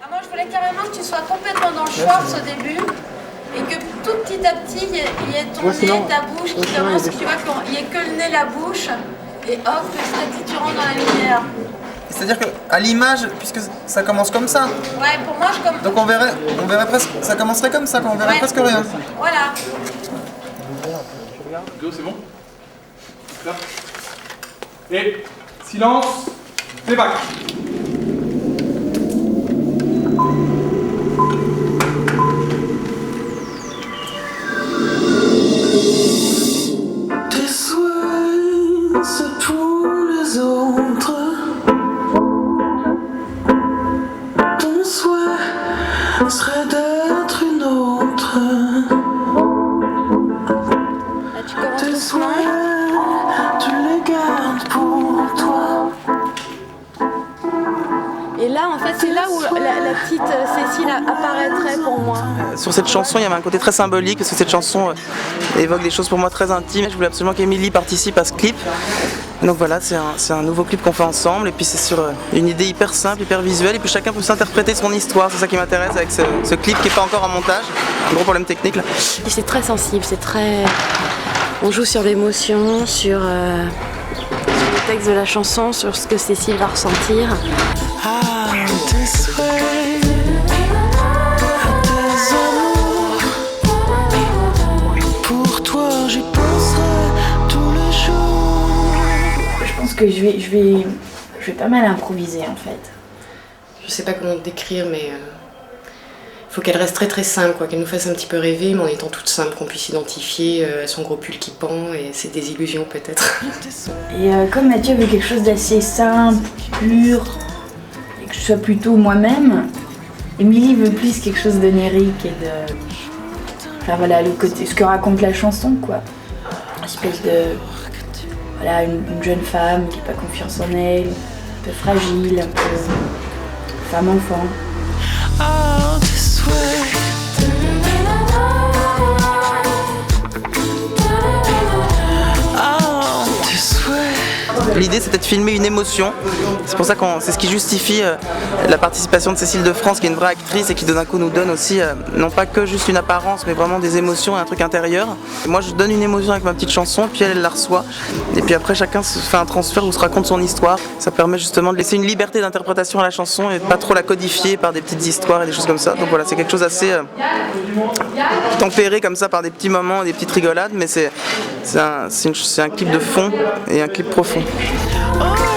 Ah, moi je voulais carrément que tu sois complètement dans le schwartz au début et que tout petit à petit il y ait ton nez, ta bouche qui commence, tu vois qu'il n'y ait que le nez, la bouche et hop, petit à petit tu rentres dans la lumière. C'est-à-dire qu'à l'image, puisque ça commence comme ça. Ouais, pour moi je comme... Donc on verrait presque, ça commencerait comme ça, on verrait presque rien. Voilà. Go, c'est bon? Là. Et silence, playback. Tes souhaits, c'est pour les autres. Ton souhait serait d'être une autre. Là, tu commences Tes doucement. souhaits, tu les gardes pour toi. Et là, en fait, c'est là où la petite Cécile apparaîtrait pour moi. Sur cette chanson, il y avait un côté très symbolique, parce que cette chanson évoque des choses pour moi très intimes. Je voulais absolument qu'Émilie participe à ce clip. Donc voilà, c'est un nouveau clip qu'on fait ensemble, et puis c'est sur une idée hyper simple, hyper visuelle, et puis chacun peut s'interpréter son histoire. C'est ça qui m'intéresse avec ce clip qui n'est pas encore en montage. Un gros problème technique là. C'est très sensible, c'est très... On joue sur l'émotion, sur le texte de la chanson, sur ce que Cécile va ressentir. Ah, tes souhaits, tes amours. Pour toi, j'y penserai tous les jours. Je pense que je vais pas mal improviser en fait. Je sais pas comment te décrire, mais faut qu'elle reste très très simple, quoi, qu'elle nous fasse un petit peu rêver, mais en étant toute simple, qu'on puisse identifier son gros pull qui pend et ses désillusions peut-être. Et comme Mathieu veut quelque chose d'assez simple, pur, et que je sois plutôt moi-même, Émilie veut plus quelque chose d'onirique et de... Enfin voilà, le côté, ce que raconte la chanson quoi. Une espèce de... Voilà, une jeune femme qui n'a pas confiance en elle, un peu fragile, un peu... femme-enfant. Ah, tes souhaits. Ah, tes souhaits. L'idée c'était de filmer une émotion, c'est pour ça que c'est ce qui justifie la participation de Cécile de France qui est une vraie actrice et qui d'un coup nous donne aussi non pas que juste une apparence mais vraiment des émotions et un truc intérieur. Et moi je donne une émotion avec ma petite chanson puis elle la reçoit et puis après chacun se fait un transfert où se raconte son histoire. Ça permet justement de laisser une liberté d'interprétation à la chanson et de pas trop la codifier par des petites histoires et des choses comme ça. Donc voilà, c'est quelque chose assez tempéré comme ça par des petits moments et des petites rigolades, mais c'est un clip de fond et un clip profond. Oh.